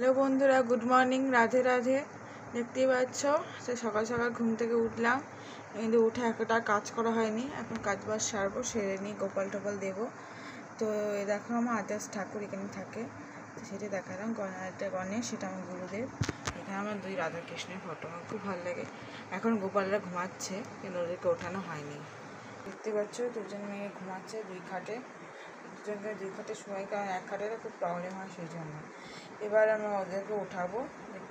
Hello বন্ধুরা, good morning, Radhe Radhe. দেখতেই পাচ্ছ সে সকাল সকাল ঘুম থেকে উঠলাম, কিন্তু উঠে একটা কাজ করা হয়নি। এখন কাজ বাজ সারবো, সেরে নিই, গোপাল টোপাল দেবো। তো এই দেখো আমার আদার্স ঠাকুর এখানে থাকে, তো সেটা দেখালাম। গণেশ, সেটা আমার গুরুদেব। এখানে আমার দুই রাধা কৃষ্ণের ফটো, আমার খুব ভালো লাগে। এখন গোপালরা ঘুমাচ্ছে, কিন্তু ওদেরকে ওঠানো হয়নি। দেখতে পাচ্ছ দুজন মেয়ে ঘুমাচ্ছে দুই খাটে, দুজনকে দুই খাটে শোয়াই, কারণ এক খাটে খুব প্রবলেম হয়, সেই জন্য। এবার আমি ওদেরকে উঠাবো,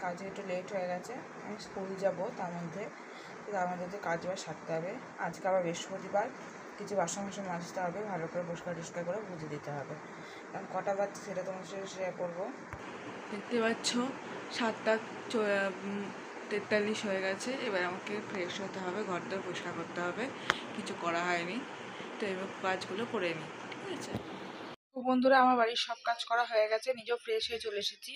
কাজে একটু লেট হয়ে গেছে, আমি স্কুল যাব, তার মধ্যে কাজ বাজ সারতে হবে। আজকে আবার বৃহস্পতিবার, কিছু বাসন বাসন মাজতে হবে, ভালো করে পরিষ্কার টরিষ্কার করে বুঝে দিতে হবে। কারণ কটা বাজছে সেটা তোমার সাথে শেয়ার করবো। দেখতে পাচ্ছ 7:43 হয়ে গেছে। এবার আমাকে ফ্রেশ হতে হবে, ঘরটা পরিষ্কার করতে হবে, কিছু করা হয়নি, তো এবার কাজগুলো করে নিই, ঠিক আছে। বন্ধুরা, আমার বাড়ির সব কাজ করা হয়ে গেছে, নিজেও ফ্রেশ হয়ে চলে এসেছি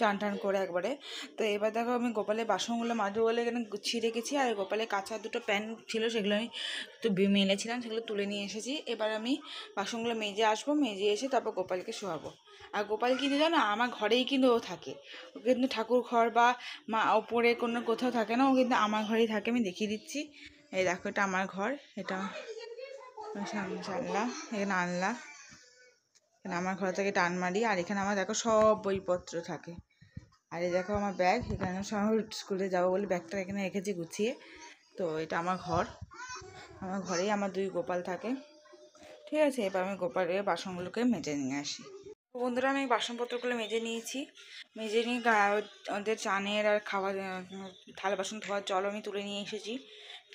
চান টান করে একবারে। তো এবার দেখো আমি গোপালের বাসনগুলো মাজবো বলে এখানে গুছিয়ে রেখেছি, আর গোপালের কাঁচা দুটো প্যান্ট ছিল, সেগুলো আমি একটু মেলেছিলাম, সেগুলো তুলে নিয়ে এসেছি। এবার আমি বাসনগুলো মেজে আসবো, মেজে এসে তারপর গোপালকে শোয়াবো। আর গোপাল কিন্তু জানো আমার ঘরেই কিন্তু ও থাকে, ও কিন্তু ঠাকুর ঘর বা মা ওপরে কোনো কোথাও থাকে না, ও কিন্তু আমার ঘরেই থাকে। আমি দেখিয়ে দিচ্ছি, এই দেখো এটা আমার ঘর, এটা জানলা, এখানে আনলা, আমার ঘর থেকে টান মারি, আর এখানে আমার দেখো সব বইপত্র থাকে। আর এই দেখো আমার ব্যাগ, এখানে সব স্কুলে যাবো বলে ব্যাগটা এখানে রেখেছি গুছিয়ে। তো এটা আমার ঘর, আমার ঘরেই আমার দুই গোপাল থাকে, ঠিক আছে। এবার আমি গোপালের বাসনগুলোকে মেজে নিয়ে আসি। বন্ধুরা, আমি বাসনপত্রগুলো মেজে নিয়েছি, মেজে নিয়ে ওদের চানের আর খাবার থালা বাসন ধোয়ার জল আমি তুলে নিয়ে এসেছি,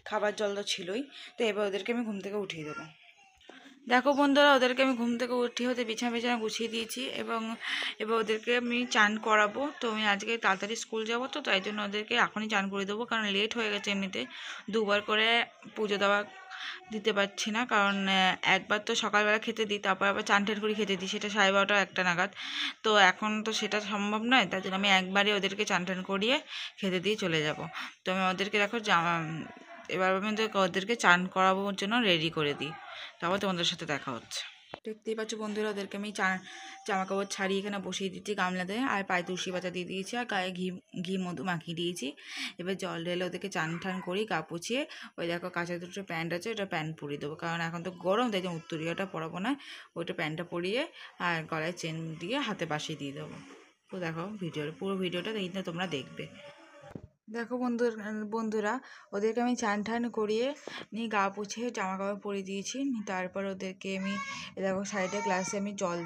খাবার জল তো ছিলই। তো এবার ওদেরকে আমি ঘুম থেকে উঠিয়ে দেবো। দেখো বন্ধুরা, ওদেরকে আমি ঘুম থেকে উঠিয়ে বিছানা গুছিয়ে দিয়েছি, এবং এবার ওদেরকে আমি চান করাবো। তো আমি আজকে তাড়াতাড়ি স্কুল যাবো, তো তাই জন্য ওদেরকে এখনই চান করে দেবো, কারণ লেট হয়ে গেছে। এমনিতে দুবার করে পুজো দেওয়া দিতে পারছি না, কারণ একবার তো সকালবেলা খেতে দিই, তারপর আবার চান টান করে খেতে দিই, সেটা 12:30 1টা নাগাদ। তো এখন তো সেটা সম্ভব নয়, তাই জন্য আমি একবারে ওদেরকে চান টান করিয়ে খেতে দিয়ে চলে যাব। তো আমি ওদেরকে দেখো এবার আমি ওদেরকে চান করাবোর জন্য রেডি করে দিই, তারপর তোমাদের সাথে দেখা হচ্ছে। দেখতেই পাচ্ছ বন্ধুরা, ওদেরকে আমি জামা কাপড় ছাড়িয়ে এখানে বসিয়ে দিচ্ছি গামলাতে, আর পায়ে তুলসী পাতা দিয়ে দিয়েছি, আর গায়ে ঘি মধু মাখিয়ে দিয়েছি। এবার জল ঢেলে ওদেরকে চান টান করি, গা পুছিয়ে ওই দেখো কাঁচা দুটো প্যান্ট আছে, ওটা প্যান্ট পরিয়ে দেবো, কারণ এখন তো গরম, তাই জন্য উত্তরীয়টা পরাবো না, ওইটা প্যান্টটা পরিয়ে আর গলায় চেন দিয়ে হাতে বাসিয়ে দিয়ে দেবো। তো দেখো পুরো ভিডিওটা এইটা তোমরা দেখবে। দেখো বন্ধুরা, ওদেরকে আমি চান টান করিয়ে নিয়ে গা পুছে জামা কাপড় পরিয়ে দিয়েছি। তারপর ওদেরকে আমি দেখো সাইডে গ্লাসে আমি জল,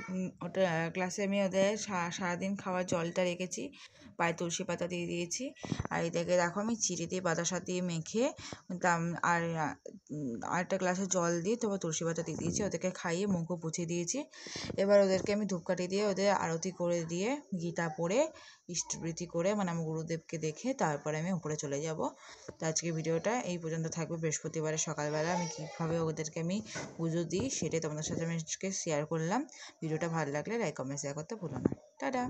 ওটা গ্লাসে আমি ওদের সারাদিন খাওয়ার জলটা রেখেছি, পায়ে তুলসী পাতা দিয়ে দিয়েছি। আর এদেরকে দেখো আমি চিড়ে দিয়ে বাতাসা দিয়ে মেখে আর আরেকটা গ্লাসে জল দিয়ে তারপর তুলসী পাতা দিয়ে দিয়েছি, ওদেরকে খাইয়ে মুখও পুছে দিয়েছি। এবার ওদেরকে আমি ধূপকাঠি দিয়ে ওদের আরতি করে দিয়ে গীতা পড়ে ইষ্টবৃতি করে, মানে আমার গুরুদেবকে দেখে তারপরে আমি উপরে চলে যাব। তো আজকে ভিডিওটা এই পর্যন্ত থাকবে। বৃহস্পতিবারের সকালবেলা আমি কীভাবে ওদেরকে আমি পুজো দিই সেটাই তোমাদের সাথে আমি আজকে শেয়ার করলাম। ভিডিওটা ভালো লাগলে লাইক কমেন্ট শেয়ার করতে ভুলো না। টাটা।